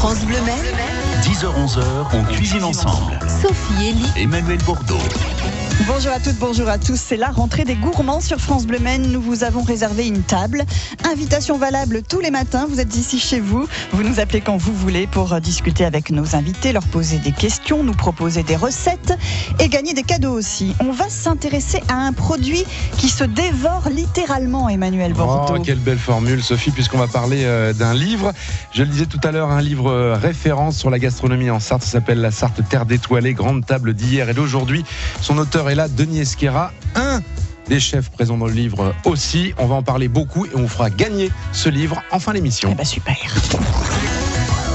France Bleu Maine. 10h-11h, on cuisine ensemble. Sophie Elie. Emmanuel Bordeaux. Bonjour à toutes, bonjour à tous. C'est la rentrée des gourmands sur France Bleu Maine. Nous vous avons réservé une table. Invitation valable tous les matins. Vous êtes ici chez vous. Vous nous appelez quand vous voulez pour discuter avec nos invités, leur poser des questions, nous proposer des recettes et gagner des cadeaux aussi. On va s'intéresser à un produit qui se dévore littéralement, Emmanuel Bordeaux. Oh, quelle belle formule, Sophie, puisqu'on va parler d'un livre. Je le disais tout à l'heure, un livre référence sur la gastronomie en Sarthe. Ça s'appelle La Sarthe Terre d'étoilés, grande table d'hier et d'aujourd'hui. Son auteur est là, Denis Esquerra, un des chefs présents dans le livre aussi. On va en parler beaucoup et on vous fera gagner ce livre en fin d'émission. Eh ben super.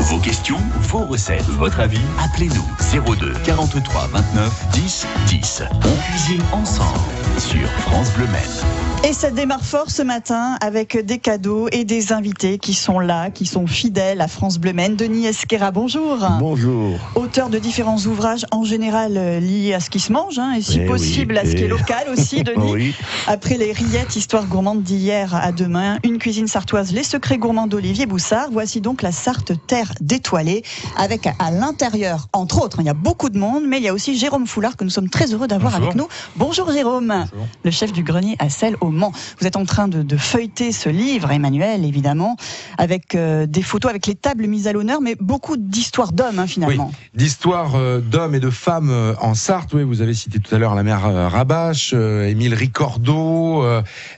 Vos questions, vos recettes, votre avis, appelez-nous 02 43 29 10 10. On cuisine ensemble sur France Bleu Maine. Et ça démarre fort ce matin avec des cadeaux et des invités qui sont là, qui sont fidèles à France Bleu Maine. Denis Esquerra, bonjour. Bonjour. Auteur de différents ouvrages en général liés à ce qui se mange, et si possible à ce qui est local aussi, Denis. Oui. Après les rillettes, histoire gourmande d'hier à demain, une cuisine sartoise, les secrets gourmands d'Olivier Boussard. Voici donc la Sarthe Terre d'étoilés, avec à l'intérieur, entre autres, il y a beaucoup de monde, mais il y a aussi Jérôme Foulard que nous sommes très heureux d'avoir avec nous. Bonjour Jérôme. Bonjour. Le chef du grenier à sel au Mans. Vous êtes en train de feuilleter ce livre, Emmanuel, évidemment, avec des photos, avec les tables mises à l'honneur, mais beaucoup d'histoires d'hommes, finalement. Oui, d'histoires d'hommes et de femmes en Sarthe. Oui, vous avez cité tout à l'heure la mère Rabache, Émile Ricordeau,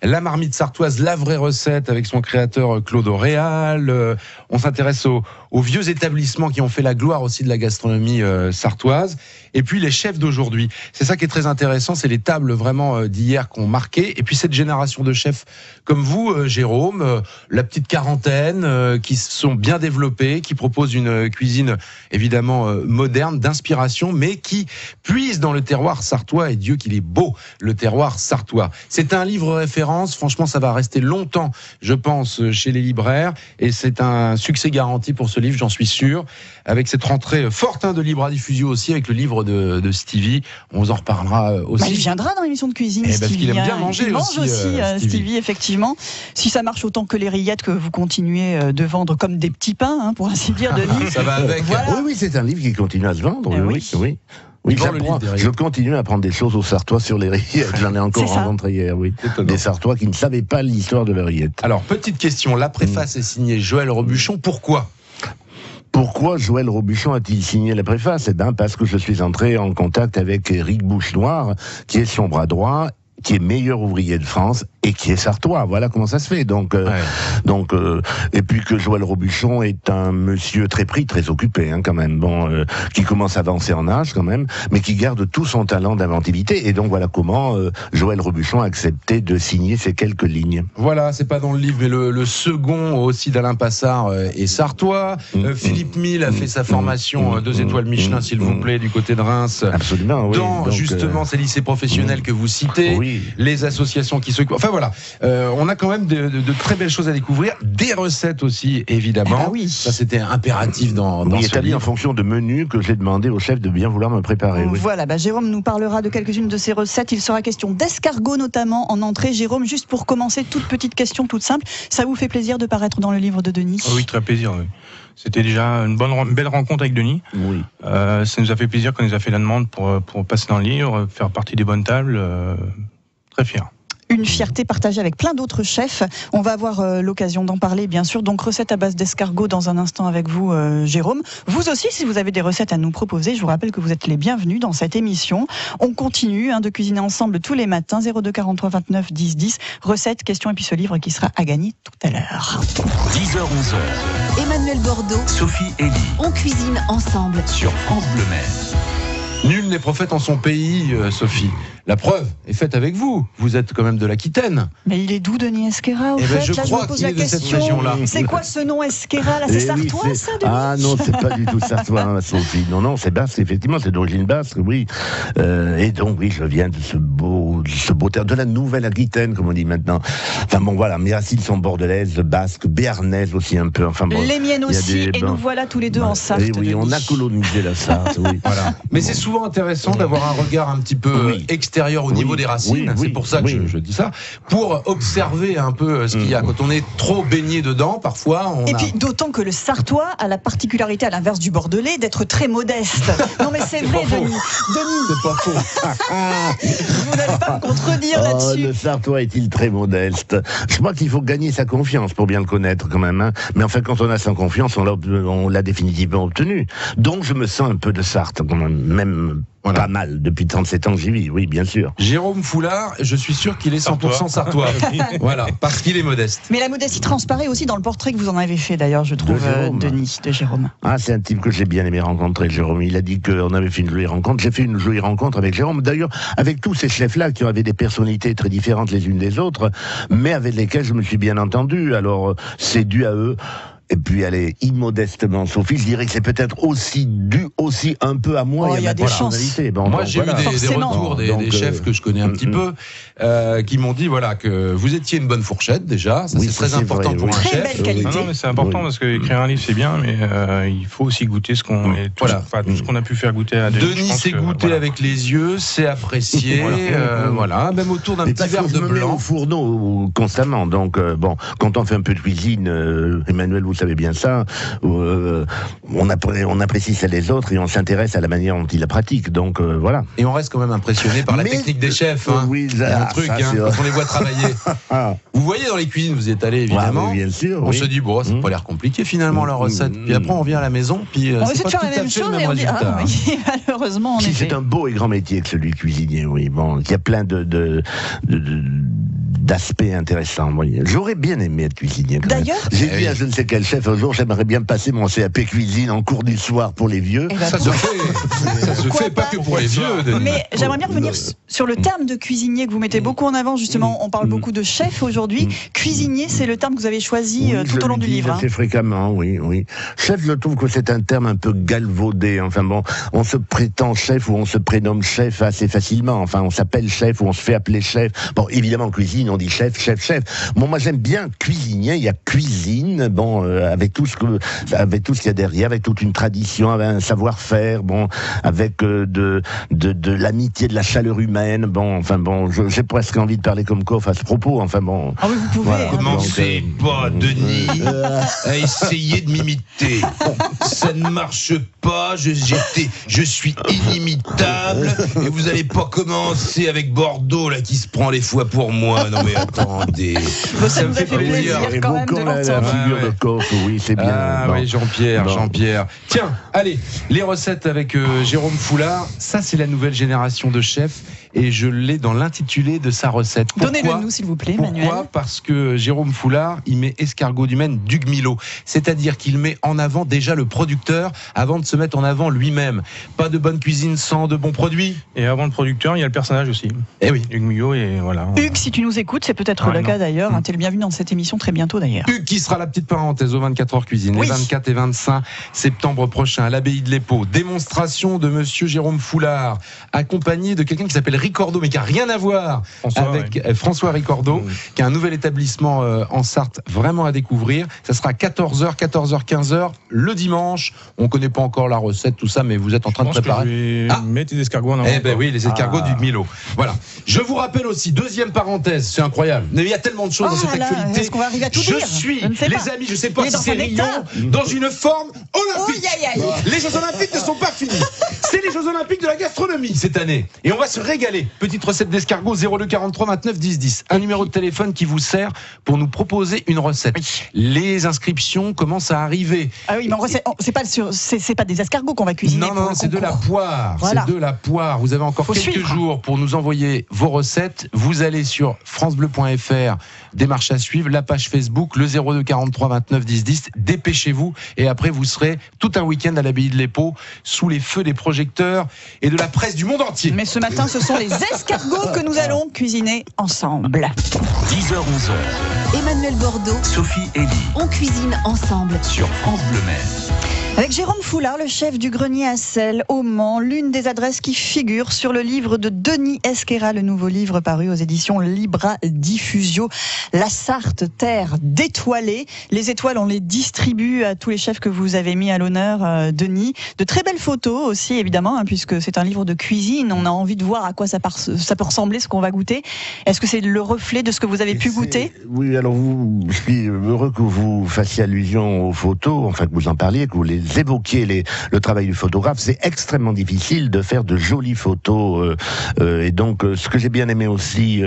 la marmite sartoise, la vraie recette avec son créateur Claude Auréal. On s'intéresse aux vieux établissements qui ont fait la gloire aussi de la gastronomie sartoise. Et puis les chefs d'aujourd'hui. C'est ça qui est très intéressant, c'est les tables vraiment d'hier qu'on marqué. Et puis cette génération de chefs comme vous, Jérôme, la petite quarantaine, qui sont bien développés, qui proposent une cuisine évidemment moderne, d'inspiration, mais qui puise dans le terroir sartois. Et Dieu qu'il est beau, le terroir sartois. C'est un livre référence, franchement ça va rester longtemps, je pense, chez les libraires. Et c'est un succès garanti pour ce livre, j'en suis sûr. Avec cette rentrée forte de Libra Diffusio aussi, avec le livre de Stevie, on vous en reparlera aussi. Il viendra dans l'émission de cuisine, Stevie. Parce qu'il aime bien manger. Il mange aussi, Stevie, effectivement. Si ça marche autant que les rillettes que vous continuez de vendre comme des petits pains, pour ainsi dire, Denis. Ça va avec. Voilà. Oui, c'est un livre qui continue à se vendre. Oui. Je continue à apprendre des choses aux Sartois sur les rillettes. J'en ai encore rencontré hier, des Sartois qui ne savaient pas l'histoire de la rillette. Alors, petite question. La préface est signée Joël Robuchon. Pourquoi Joël Robuchon a-t-il signé la préface ? Eh bien, parce que je suis entré en contact avec Éric Bouchenoir, qui est son bras droit, qui est meilleur ouvrier de France et qui est sartois. Voilà comment ça se fait. Donc, et puis que Joël Robuchon est un monsieur très pris, très occupé, quand même. Qui commence à avancer en âge, quand même, mais qui garde tout son talent d'inventivité. Et donc voilà comment Joël Robuchon a accepté de signer ces quelques lignes. Voilà, c'est pas dans le livre, mais le second aussi d'Alain Passard est sartois. Philippe Mille a fait sa formation 2 étoiles Michelin, s'il vous plaît, du côté de Reims. Absolument, oui. Dans justement ces lycées professionnels que vous citez. Oui. Les associations qui s'occupent. Enfin voilà, on a quand même de très belles choses à découvrir, des recettes aussi évidemment. Ah oui. Ça c'était impératif dans établi en fonction de menus que j'ai demandé au chef de bien vouloir me préparer. Voilà, Jérôme nous parlera de quelques-unes de ces recettes. Il sera question d'escargot notamment en entrée. Jérôme, juste pour commencer, toute petite question toute simple. Ça vous fait plaisir de paraître dans le livre de Denis ? Oui, très plaisir. Oui. C'était déjà une belle rencontre avec Denis. Oui. Ça nous a fait plaisir quand il nous a fait la demande pour passer dans le livre, faire partie des bonnes tables. Très fier. Une fierté partagée avec plein d'autres chefs. On va avoir l'occasion d'en parler, bien sûr. Donc, recette à base d'escargot dans un instant avec vous, Jérôme. Vous aussi, si vous avez des recettes à nous proposer, je vous rappelle que vous êtes les bienvenus dans cette émission. On continue de cuisiner ensemble tous les matins. 02 43 29 10 10. Recettes, questions et puis ce livre qui sera à gagner tout à l'heure. 10h-11h. Emmanuel Bordeaux. Sophie Elie. On cuisine ensemble sur France Bleu Maine. Nul n'est prophète en son pays, Sophie. La preuve est faite avec vous. Vous êtes quand même de l'Aquitaine. Mais il est d'où, Denis Esquerra, au fait ? Je crois me pose qu'il la est de cette question. région-là. C'est quoi ce nom Esquerra, là ? C'est sartois, ça, Denis ? Ah non, c'est pas du tout sartois, Sophie. Non, c'est basque, effectivement, c'est d'origine basque, oui. Et donc, oui, je viens de ce beau terre, de la Nouvelle-Aquitaine, comme on dit maintenant. Enfin bon, voilà, mes racines sont bordelaises, basques, béarnaises aussi un peu. Enfin bon. Les miennes aussi, et nous voilà tous les deux en Sarthe. Et oui, on a colonisé la Sarthe, oui. Voilà. Mais c'est souvent intéressant d'avoir un regard un petit peu extérieur l'extérieur au niveau des racines, c'est pour ça que je dis ça, pour observer un peu ce qu'il y a. Quand on est trop baigné dedans, parfois Et puis d'autant que le Sartois a la particularité, à l'inverse du Bordelais, d'être très modeste. Non mais c'est vrai, Denis. C'est pas faux. Vous n'allez pas me contredire là-dessus. Le Sartois est-il très modeste? Je crois qu'il faut gagner sa confiance pour bien le connaître quand même. Hein. Mais enfin, quand on a sa confiance, on l'a définitivement obtenu. Donc je me sens un peu de Sarthe, quand même pas mal, depuis 37 ans que j'y vis, oui, bien sûr. Jérôme Foulard, je suis sûr qu'il est 100% sartois. Voilà, parce qu'il est modeste. Mais la modestie transparaît aussi dans le portrait que vous en avez fait d'ailleurs, je trouve, Denis, de Jérôme. Ah, c'est un type que j'ai bien aimé rencontrer, Jérôme. Il a dit qu'on avait fait une jolie rencontre. J'ai fait une jolie rencontre avec Jérôme. D'ailleurs, avec tous ces chefs-là qui avaient des personnalités très différentes les unes des autres, mais avec lesquels je me suis bien entendu. Alors, c'est dû à eux. Et puis elle est immodestement, Sophie, je dirais que c'est peut-être aussi dû un peu à moi et à ma personnalité. Bon, moi j'ai eu des retours des chefs que je connais un petit peu qui m'ont dit que vous étiez une bonne fourchette déjà, ça c'est très important pour un chef. Belle qualité. Non, mais c'est important parce que écrire un livre c'est bien, mais il faut aussi goûter ce qu'on tout ce qu'on a pu faire goûter à Denis. C'est goûté avec les yeux, c'est apprécié, même autour d'un petit verre de blanc. Au fourneau constamment, donc quand on fait un peu de cuisine, Emmanuel, vous savez bien ça, on apprécie celle des autres et on s'intéresse à la manière dont ils la pratiquent, donc voilà. Et on reste quand même impressionné par la technique des chefs. Oui, c'est un truc, quand on les voit travailler. Vous voyez dans les cuisines, vous y êtes allé évidemment. Oui, bien sûr. On se dit, ça n'a pas l'air compliqué finalement leur recette. Puis après on revient à la maison, puis on c'est pas tout à fait le même résultat. Malheureusement, c'est un beau et grand métier que celui de cuisinier, oui. Bon, il y a plein d'aspects intéressants. Oui. J'aurais bien aimé être cuisinier. D'ailleurs, j'ai dit à je ne sais quel chef un jour, j'aimerais bien passer mon CAP cuisine en cours du soir pour les vieux. Ça se fait pas que pour les vieux. Mais j'aimerais bien revenir sur le terme de cuisinier que vous mettez beaucoup en avant. Justement, on parle beaucoup de chef aujourd'hui. Cuisinier, c'est le terme que vous avez choisi tout au long du livre. Assez fréquemment, oui. Chef, je trouve que c'est un terme un peu galvaudé. Enfin bon, on se prétend chef ou on se prénomme chef assez facilement. Enfin, on s'appelle chef ou on se fait appeler chef. Bon, évidemment, en cuisine, on dit chef. Bon, moi j'aime bien cuisinier. Il y a cuisine, avec tout ce qu'il y a derrière, avec toute une tradition, avec un savoir-faire, avec de l'amitié, de la chaleur humaine. J'ai presque envie de parler comme Coff à ce propos. Ah oui, vous pouvez. Voilà. Commencez pas, Denis, à essayer de m'imiter. Ça ne marche pas. Je suis inimitable. Et vous allez pas commencer avec Bordeaux là qui se prend les fois pour moi. Non mais attendez. Ça me fait plaisir quand même de la figure de Coff, oui, c'est bien. Oui, Jean-Pierre. Tiens, allez, les recettes avec Jérôme Foulard. Ça, c'est la nouvelle génération de chefs. Et je l'ai dans l'intitulé de sa recette. Donnez-le nous, s'il vous plaît, Manuel. Pourquoi ? Parce que Jérôme Foulard, il met escargot du Maine d'Hugues Milot. C'est-à-dire qu'il met en avant déjà le producteur avant de se mettre en avant lui-même. Pas de bonne cuisine sans de bons produits. Et avant le producteur, il y a le personnage aussi. Eh oui. Hugues Milot, et voilà. Hugues, si tu nous écoutes, c'est peut-être le cas d'ailleurs. T'es le bienvenu dans cette émission très bientôt d'ailleurs. Hugues qui sera la petite parenthèse aux 24 heures cuisine. Les 24 et 25 septembre prochain à l'abbaye de l'Épau. Démonstration de monsieur Jérôme Foulard, accompagné de quelqu'un qui s'appelle Ricordo, mais qui a rien à voir avec François Ricordo, qui a un nouvel établissement en Sarthe vraiment à découvrir. Ça sera 14h, 15h le dimanche. On connaît pas encore la recette, tout ça, mais vous êtes en train de préparer. Mettez des escargots en avant. Oui, les escargots du Milo. Voilà. Je vous rappelle aussi, deuxième parenthèse, c'est incroyable. Mais il y a tellement de choses dans cette actualité. Est-ce qu'on va arriver à tout dire ? Les amis, je sais pas si c'est Rio, dans une forme olympique. Les Jeux Olympiques ne sont pas finis. C'est les Jeux Olympiques de la gastronomie cette année. Et on va se régaler. Petite recette d'escargot 02 43 29 10 10. Un numéro de téléphone qui vous sert pour nous proposer une recette. Les inscriptions commencent à arriver. Ah oui, mais c'est pas des escargots qu'on va cuisiner. Non, c'est de la poire. Voilà. C'est de la poire. Vous avez encore quelques jours pour nous envoyer vos recettes. Vous allez sur francebleu.fr, démarche à suivre, la page Facebook, le 02 43 29 10 10. Dépêchez-vous et après vous serez tout un week-end à l'abbaye de l'Épau sous les feux des projecteurs et de la presse du monde entier. Mais ce matin, ce sont les escargots que nous allons cuisiner ensemble. 10h, 11h. Emmanuel Bordeaux, Sophie Elie. On cuisine ensemble sur France Bleu Maine. Avec Jérôme Foulard, le chef du grenier à sel au Mans, l'une des adresses qui figure sur le livre de Denis Esquerra, le nouveau livre paru aux éditions Libra Diffusio, La Sarthe, terre d'étoilés. Les étoiles, on les distribue à tous les chefs que vous avez mis à l'honneur, Denis. De très belles photos aussi, évidemment, puisque c'est un livre de cuisine. On a envie de voir à quoi ça peut ressembler, ce qu'on va goûter. Est-ce que c'est le reflet de ce que vous avez pu goûter ? Oui, alors je suis heureux que vous fassiez allusion aux photos, enfin que vous en parliez, que vous les évoquiez, le travail du photographe. C'est extrêmement difficile de faire de jolies photos. Et donc, ce que j'ai bien aimé aussi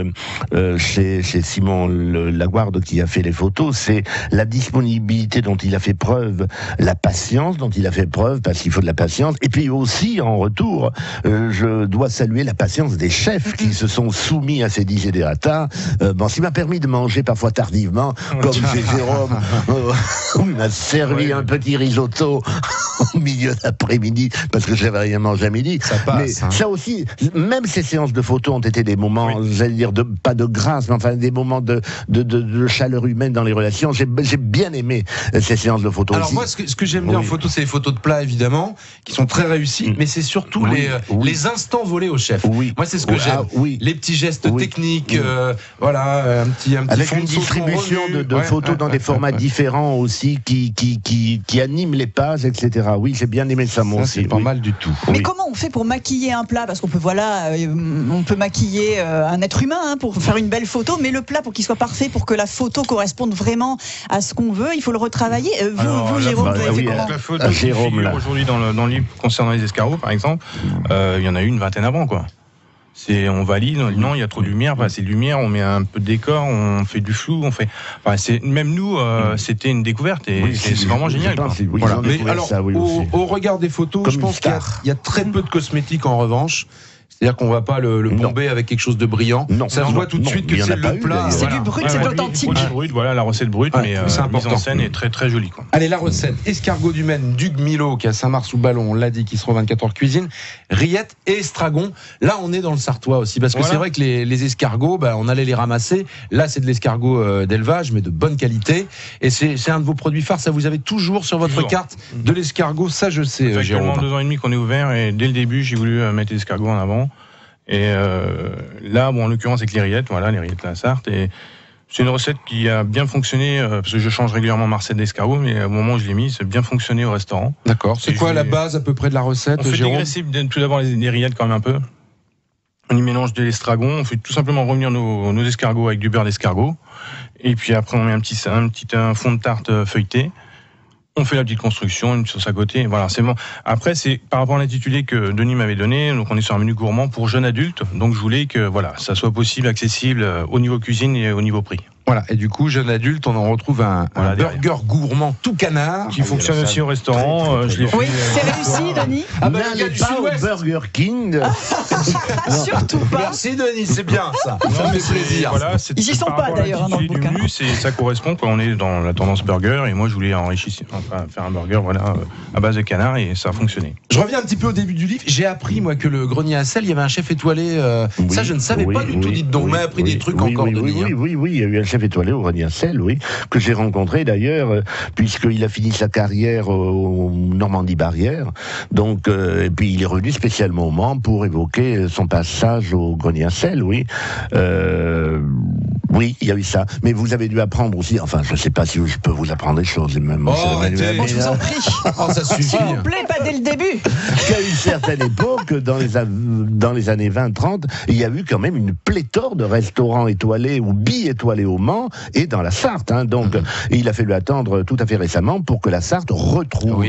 chez Simon Laguarde, qui a fait les photos, c'est la disponibilité dont il a fait preuve, la patience dont il a fait preuve, parce qu'il faut de la patience. Et puis aussi, en retour, je dois saluer la patience des chefs qui se sont soumis à ces desiderata. Bon, ce qui m'a permis de manger parfois tardivement, comme chez Jérôme, où il m'a servi un petit risotto au milieu d'après-midi, parce que j'avais rien mangé à midi. Ça passe, mais ça aussi, même ces séances de photos ont été des moments, j'allais dire, pas de grâce, mais enfin des moments de chaleur humaine dans les relations. J'ai bien aimé ces séances de photos. Alors aussi. moi, ce que j'aime bien en photo, c'est les photos de plats, évidemment, qui sont très réussies, mais c'est surtout les instants volés au chef. Moi, c'est ce que j'aime. Les petits gestes techniques, voilà, un petit avec fond une de sauce distribution revenu. de photos dans des formats différents aussi, qui animent les pages, etc. Oui, j'ai bien aimé ça, moi aussi. C'est pas mal du tout. Mais comment on fait pour maquiller un plat ? Parce qu'on peut, on peut maquiller un être humain pour faire une belle photo, mais le plat, pour qu'il soit parfait, pour que la photo corresponde vraiment à ce qu'on veut, il faut le retravailler. Vous, Jérôme, vous avez fait comment ? La photo qui figure aujourd'hui dans le livre concernant les escargots, par exemple, il y en a eu une vingtaine avant, quoi. On valide, non, il y a trop de lumière, c'est lumière, on met un peu de décor, on fait du flou, même nous, c'était une découverte et c'est vraiment génial. Voilà. Mais alors, au regard des photos, je pense qu'il y a très peu de cosmétiques en revanche. C'est-à-dire qu'on ne va pas le bomber avec quelque chose de brillant. Ça se voit tout de suite que c'est le plat. C'est du brut, c'est de l'authentique. Voilà, la recette brute, mais la mise en scène est très très jolie. Quoi. Allez, la recette. Escargot du Maine, Duc Milo, qui est à Saint-Mars-sous-Ballon, on l'a dit, qui sera 24 heures cuisine. Rillettes et estragon. Là, on est dans le Sarthois aussi, parce que c'est vrai que les escargots, on allait les ramasser. Là, c'est de l'escargot d'élevage, mais de bonne qualité. Et c'est un de vos produits phares. Ça, vous avez toujours sur votre carte de l'escargot. Ça, je sais, Jérôme. Ça fait 2 ans et demi qu'on est ouvert, et dès le début, j'ai voulu mettre l'escargot en avant. Et là, en l'occurrence, avec les rillettes, les rillettes la Sarthe. Et c'est une recette qui a bien fonctionné, parce que je change régulièrement ma recette d'escargot, mais au moment où je l'ai mis, ça a bien fonctionné au restaurant. D'accord. C'est quoi la base à peu près de la recette, On fait dégraisser tout d'abord les rillettes quand même un peu. On y mélange de l'estragon, on fait tout simplement revenir nos escargots avec du beurre d'escargot. Et puis après, on met un fond de tarte feuilleté. On fait la petite construction, une sauce à côté, voilà, c'est bon. Après, c'est par rapport à l'intitulé que Denis m'avait donné, donc on est sur un menu gourmand pour jeunes adultes, donc je voulais que ça soit possible, accessible au niveau cuisine et au niveau prix. Voilà, et du coup, jeune adulte, on en retrouve un burger gourmand tout canard. Qui fonctionne aussi au restaurant. Oui, c'est réussi, Denis. N'allez pas au Burger King. Surtout pas. Merci, Denis, c'est bien ça. Ça me fait plaisir. Voilà, ils y sont pas d'ailleurs dans le bouquin. Menu, ça correspond, on est dans la tendance burger, et moi je voulais faire un burger à base de canard, et ça a fonctionné. Je reviens un petit peu au début du livre. J'ai appris, moi, que le grenier à sel, il y avait un chef étoilé. Ça, je ne savais pas du tout, dites donc. On m'a appris des trucs encore, Denis. Oui, il y a eu un chef étoilé au grenier à sel, que j'ai rencontré d'ailleurs, puisqu'il a fini sa carrière au Normandie-Barrière. Donc, et puis il est revenu spécialement au Mans pour évoquer son passage au grenier à sel, Oui, il y a eu ça. Mais vous avez dû apprendre aussi, je ne sais pas si je peux vous apprendre des choses. Même je vous en prie. Ça suffit. S'il vous plaît, pas dès le début. Qu'à une certaine époque, dans les années 20-30, il y a eu quand même une pléthore de restaurants étoilés ou bi-étoilés au Mans et dans la Sarthe. Donc, il a fallu attendre tout à fait récemment pour que la Sarthe retrouve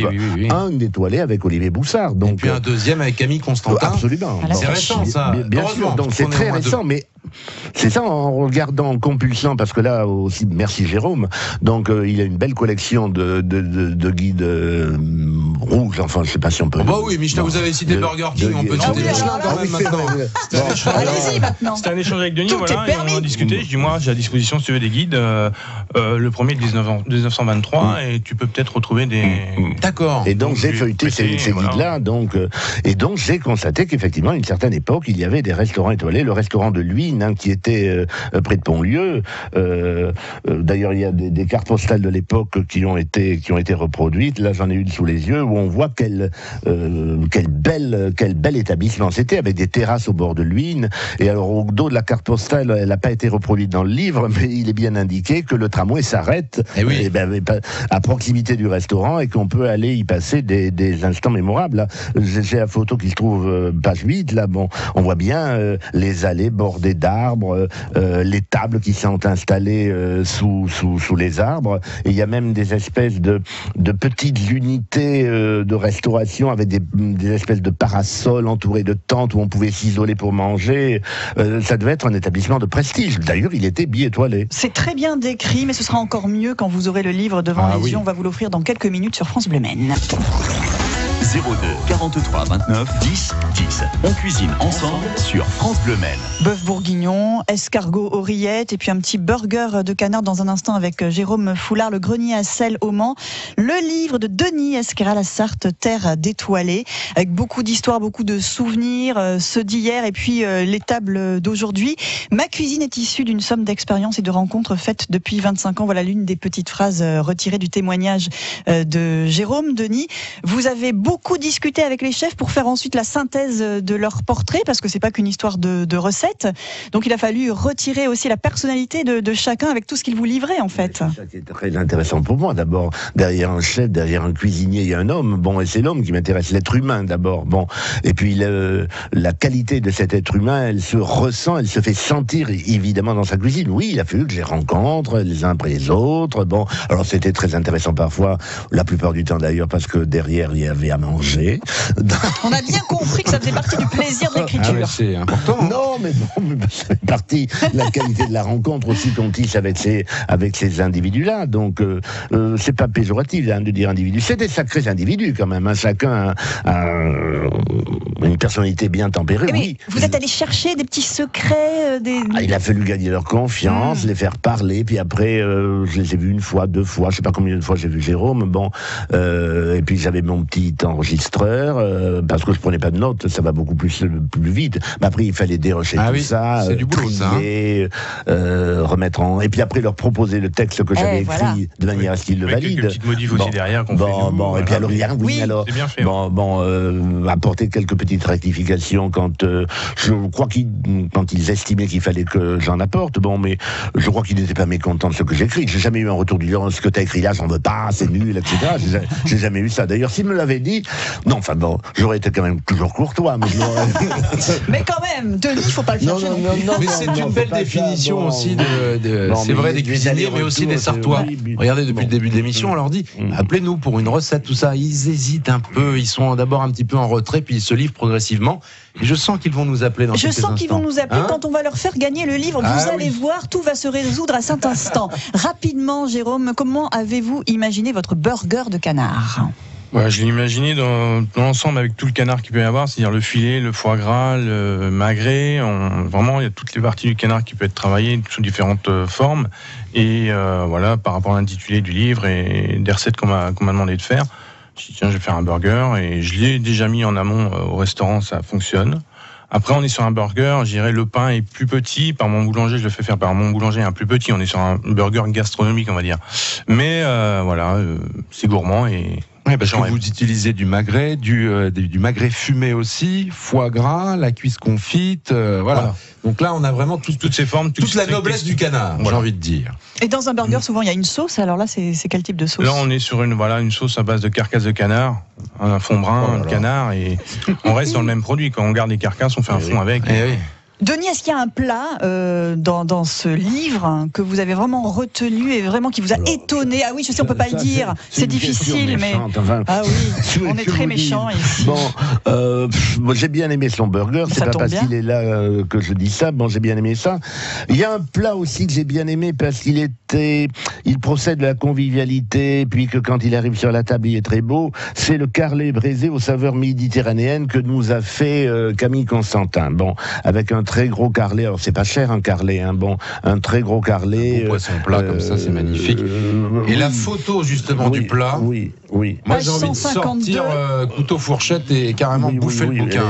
un étoilé avec Olivier Boussard. Donc, et puis un deuxième avec Camille Constantin. Absolument. C'est récent, ça. Bien sûr, donc c'est très récent, mais c'est ça, en regardant, en compulsant, parce que là aussi, merci Jérôme, donc il a une belle collection de guides rouges, je ne sais pas si on peut... oui, Michelin, vous avez cité Burger King, on peut citer Michelin quand même maintenant. Allez-y maintenant. C'était un échange avec Denis, et on a discuté, je dis moi j'ai à disposition si tu veux des guides, le premier de 1923, et tu peux peut-être retrouver des... D'accord. Et donc j'ai feuilleté ces guides-là, et donc j'ai constaté qu'effectivement, à une certaine époque, il y avait des restaurants étoilés, le restaurant de Luynes, Luynes, qui était près de Pontlieu. D'ailleurs, il y a des cartes postales de l'époque qui ont été reproduites. Là, j'en ai une sous les yeux où on voit quel bel établissement c'était, avec des terrasses au bord de Luynes. Et alors, au dos de la carte postale, elle n'a pas été reproduite dans le livre, mais il est bien indiqué que le tramway s'arrête à proximité du restaurant et qu'on peut aller y passer des instants mémorables. Là, j'ai la photo qui se trouve page 8. Là, bon, on voit bien les allées bordées d'arbres, les tables qui sont installées sous les arbres. Et il y a même des espèces de petites unités de restauration avec des espèces de parasols entourés de tentes où on pouvait s'isoler pour manger. Ça devait être un établissement de prestige. D'ailleurs, il était bi-étoilé. C'est très bien décrit, mais ce sera encore mieux quand vous aurez le livre devant les yeux. On va vous l'offrir dans quelques minutes sur France Bleu Maine. 02 43 29 10 10. On cuisine ensemble sur France Bleu Maine. Bœuf bourguignon, escargot aux rillettes et puis un petit burger de canard dans un instant avec Jérôme Foulard, le grenier à sel au Mans. Le livre de Denis Esquerra-Lassarte, Terre d'étoilés, avec beaucoup d'histoires, beaucoup de souvenirs, ceux d'hier et puis les tables d'aujourd'hui. Ma cuisine est issue d'une somme d'expériences et de rencontres faites depuis 25 ans. Voilà l'une des petites phrases retirées du témoignage de Jérôme. Denis, vous avez beaucoup discuté avec les chefs pour faire ensuite la synthèse de leur portrait, parce que c'est pas qu'une histoire de recettes. Donc il a fallu retirer aussi la personnalité de chacun avec tout ce qu'il vous livrait en fait. C'est ça qui est très intéressant pour moi. D'abord, derrière un chef, derrière un cuisinier, il y a un homme. Bon, et c'est l'homme qui m'intéresse, l'être humain d'abord. Bon, et puis la qualité de cet être humain, elle se ressent, elle se fait sentir évidemment dans sa cuisine. Oui, il a fallu que je les rencontre les uns après les autres. Bon, alors c'était très intéressant parfois, la plupart du temps d'ailleurs, parce que derrière il y avait à manger. On a bien compris que ça faisait partie du plaisir de l'écriture. Ah, c'est important. Non, mais ça fait partie de la qualité de la rencontre aussi qu'on tisse avec ces individus-là. Donc, c'est pas péjoratif de dire individu. C'est des sacrés individus quand même. Chacun a une personnalité bien tempérée. Mais oui. Vous êtes allé chercher des petits secrets Il a fallu gagner leur confiance, les faire parler. Puis après, je les ai vus une fois, deux fois. Je sais pas combien de fois j'ai vu Jérôme. Bon, et puis j'avais mon petit enregistreur parce que je prenais pas de notes. Ça va beaucoup plus vite. Mais après, il fallait dérocher ça, c'est du boulot, trier, remettre en. Et puis après, leur proposer le texte que j'avais écrit de manière à ce qu'ils le valident. Quelques petites modifs aussi derrière qu'on fait nous. Et puis alors, il y a alors, c'est bien fait. Apporter quelques petites rectifications quand je crois quand ils estimaient qu'il fallait que j'en apporte. Bon, mais je crois qu'ils n'étaient pas mécontents de ce que j'écris. J'ai jamais eu un retour du genre, ce que t'as écrit là, j'en veux pas, c'est nul, etc. J'ai jamais eu ça. D'ailleurs, s'ils me l'avaient dit, non, enfin bon, j'aurais été quand même toujours courtois. Mais quand même, Denis, il faut pas le chercher non plus. Mais c'est une belle définition aussi c'est vrai, des cuisiniers, mais aussi des Sartois. Regardez, depuis le début de l'émission, on leur dit, appelez-nous pour une recette, tout ça. Ils hésitent un peu, ils sont d'abord un petit peu en retrait, puis ils se livrent progressivement. Et je sens qu'ils vont nous appeler dans quelques instants. Je sens qu'ils vont nous appeler quand on va leur faire gagner le livre. Vous allez voir, tout va se résoudre à cet instant. Rapidement, Jérôme, comment avez-vous imaginé votre burger de canard ? Je l'ai imaginé dans l'ensemble avec tout le canard qu'il peut y avoir, c'est-à-dire le filet, le foie gras, le magret. Vraiment, il y a toutes les parties du canard qui peuvent être travaillées sous différentes formes. Et voilà, par rapport à l'intitulé du livre et des recettes qu'on m'a demandé de faire, je dis tiens, je vais faire un burger et je l'ai déjà mis en amont au restaurant, ça fonctionne. Après, on est sur un burger, je dirais le pain est plus petit. Par mon boulanger, je le fais faire par mon boulanger un plus petit. On est sur un burger gastronomique, on va dire. Mais voilà, c'est gourmand et... Oui, parce que vous utilisez du magret, du magret fumé aussi, foie gras, la cuisse confite, voilà. Donc là, on a vraiment toutes ces formes, toute la noblesse du canard, j'ai envie de dire. Et dans un burger, souvent, il y a une sauce. Alors là, c'est quel type de sauce ? Là, on est sur une sauce à base de carcasse de canard, un fond brun de canard, et on reste dans le même produit. Quand on garde les carcasses, on fait un fond avec. Denis, est-ce qu'il y a un plat dans ce livre que vous avez vraiment retenu et vraiment qui vous a étonné ? Ah oui, je sais, on peut pas le dire, c'est difficile, mais ah oui, on est très méchants ici. Bon, j'ai bien aimé son burger. C'est pas parce qu'il est là que je dis ça. Bon, j'ai bien aimé ça. Il y a un plat aussi que j'ai bien aimé parce il procède de la convivialité, puis que quand il arrive sur la table, il est très beau. C'est le carlet braisé aux saveurs méditerranéennes que nous a fait Camille Constantin. Bon, avec un très gros carlet. Alors c'est pas cher un carlet, hein, bon, un très gros carlet. Un poisson plat comme ça, c'est magnifique. Et la photo justement du plat. Oui. Moi j'ai envie de sortir couteau fourchette et carrément bouffer le bouquin.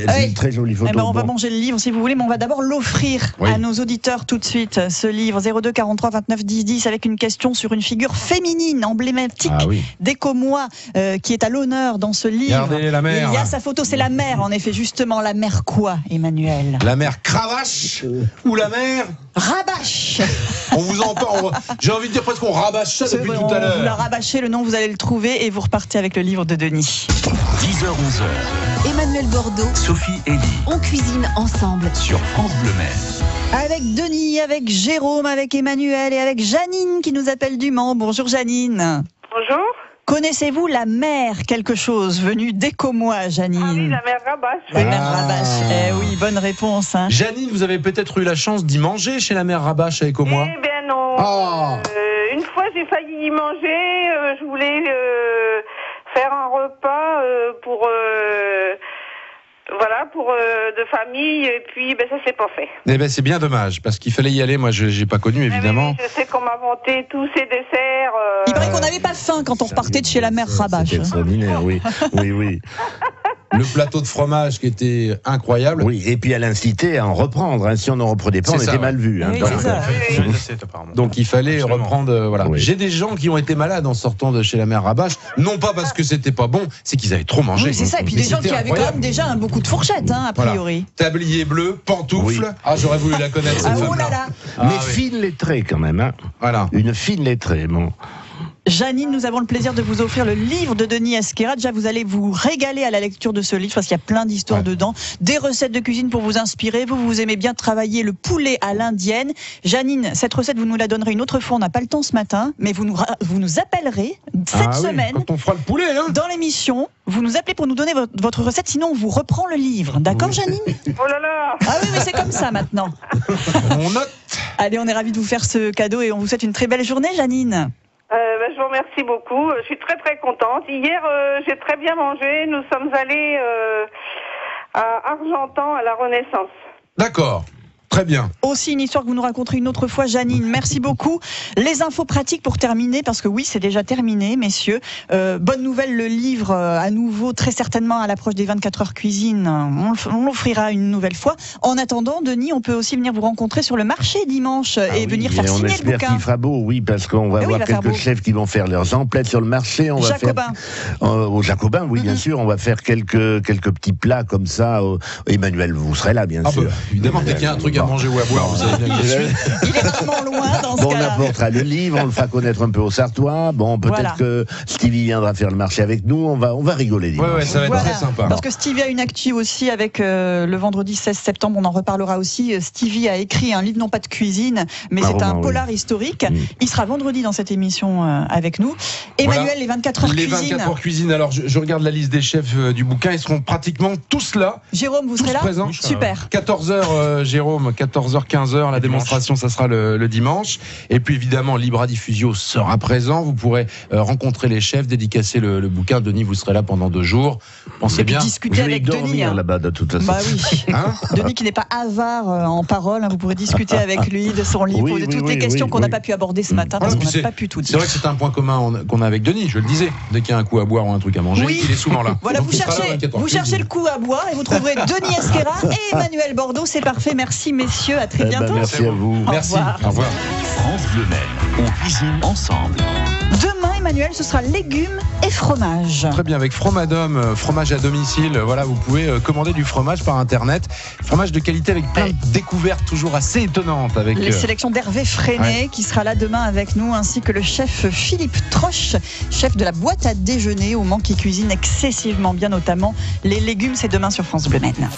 C'est une très jolie photo. On va manger le livre si vous voulez, mais on va d'abord l'offrir à nos auditeurs tout de suite. Ce livre 02 43 29 10 10 avec une question sur une figure féminine emblématique d'Écomois qui est à l'honneur dans ce livre. Regardez la mère. Il y a sa photo, c'est la mère en effet, justement. La mère quoi, Emmanuel? La mère Cravache ou la mère Rabache. On vous en parle. J'ai envie de dire presque qu'on rabâche ça depuis tout à l'heure. Vous la rabâchez, le nom, vous allez le trouver et vous repartez avec le livre de Denis. 10h-11h. Emmanuel Bordeaux, Sophie Elie. on cuisine ensemble. Sur France Bleu Maine. Avec Denis, avec Jérôme, avec Emmanuel et avec Janine qui nous appelle du Mans. Bonjour Janine. Bonjour. Connaissez-vous la mère quelque chose venue d'Écomois, Janine? Ah oui, la mère Rabache. La mère Rabache. Eh oui, bonne réponse. Hein. Janine, vous avez peut-être eu la chance d'y manger chez la mère Rabache à Écomois? Eh bien non. Une fois, j'ai failli y manger. Je voulais faire un repas pour de famille, et puis ça s'est pas fait. Eh ben c'est bien dommage parce qu'il fallait y aller. Moi, j'ai pas connu évidemment. Oui, je sais qu'on m'a inventé tous ces desserts. Il paraît qu'on n'avait pas faim quand on repartait de chez la mère Rabache. C'est extraordinaire, oui. Le plateau de fromage qui était incroyable. Oui, et puis elle incitait à en reprendre. Hein. Si on n'en reprenait pas, on était mal vu. Hein. Oui, c'est ça. Donc il fallait reprendre. Voilà. Oui. J'ai des gens qui ont été malades en sortant de chez la mère Rabache. Non pas parce que c'était pas bon, c'est qu'ils avaient trop mangé. Oui, c'est ça. Et puis des gens qui avaient quand même déjà beaucoup de fourchettes, a priori. Voilà. Tablier bleu, pantoufles. Oui. Ah, j'aurais voulu la connaître cette femme. Oh là là. Mais fine lettrée quand même. Hein. Voilà. Une fine lettrée. Bon. Janine, nous avons le plaisir de vous offrir le livre de Denis Esquerra. Déjà, vous allez vous régaler à la lecture de ce livre parce qu'il y a plein d'histoires dedans, des recettes de cuisine pour vous inspirer. Vous aimez bien travailler le poulet à l'indienne. Janine, cette recette, vous nous la donnerez une autre fois. On n'a pas le temps ce matin, mais vous nous appellerez cette semaine. Quand on fera le poulet, hein. Dans l'émission, vous nous appelez pour nous donner votre recette, sinon on vous reprend le livre. D'accord, Janine? Oh là là. Ah oui, mais c'est comme ça maintenant. On note. Allez, on est ravis de vous faire ce cadeau et on vous souhaite une très belle journée, Janine. Je vous remercie beaucoup. Je suis très très contente. Hier, j'ai très bien mangé. Nous sommes allés à Argentan à la Renaissance. D'accord. Très bien. Aussi une histoire que vous nous raconterez une autre fois, Janine. Merci beaucoup. Les infos pratiques pour terminer, parce que oui, c'est déjà terminé, messieurs. Bonne nouvelle, le livre à nouveau, très certainement à l'approche des 24 heures cuisine. On l'offrira une nouvelle fois. En attendant, Denis, on peut aussi venir vous rencontrer sur le marché dimanche et venir faire signer le bouquin. On espère qu'il fera beau, oui, parce qu'on va voir quelques chefs qui vont faire leurs emplettes sur le marché. On va Jacobin. Au Jacobin, oui, bien sûr. On va faire quelques petits plats comme ça. Emmanuel, vous serez là, bien sûr. Évidemment, dès qu'il y a un truc à manger ou à boire, vous savez bien que je suis. Il est vraiment loin dans ce cas-là. On apportera le livre, on le fera connaître un peu aux Sartois. Bon, peut-être que Stevie viendra faire le marché avec nous. On va rigoler. Ouais, ça va être très sympa. Parce que Stevie a une actu aussi avec le vendredi 16 septembre. On en reparlera aussi. Stevie a écrit un livre, non pas de cuisine, mais c'est un polar historique. Il sera vendredi dans cette émission avec nous. Emmanuel, les 24 heures cuisine. Les 24 heures cuisine. Alors, je regarde la liste des chefs du bouquin. Ils seront pratiquement tous là. Jérôme, vous serez là? Présents. Super. 14h, Jérôme. 14h, 15h. La démonstration, ça sera le dimanche. Et puis, évidemment, Libra Diffusio sera présent. Vous pourrez rencontrer les chefs, dédicacer le bouquin. Denis, vous serez là pendant 2 jours. Pensez bien. Discuter avec Denis. Là-bas, de toute façon. Bah oui. Denis qui n'est pas avare en parole. Vous pourrez discuter avec lui de son livre, poser toutes les questions qu'on n'a pas pu aborder ce matin parce qu'on n'a pas pu tout dire. C'est vrai que c'est un point commun qu'on a avec Denis. Je le disais. Dès qu'il y a un coup à boire ou un truc à manger, il est souvent là. Voilà, vous cherchez le coup à boire et vous trouverez Denis Esquerra et Emmanuel Bordeaux. C'est parfait. Merci, messieurs. À très bientôt. Merci à vous. Merci. Au revoir. France Bleu Maine, on cuisine ensemble. Demain, Emmanuel, ce sera légumes et fromage. Très bien, avec Fromadom, fromage à domicile. Voilà, vous pouvez commander du fromage par internet. Fromage de qualité avec plein de découvertes toujours assez étonnantes. Avec les sélections d'Hervé Freinet qui sera là demain avec nous, ainsi que le chef Philippe Troche, chef de la boîte à déjeuner au Mans, qui cuisine excessivement bien, notamment les légumes. C'est demain sur France Bleu Maine.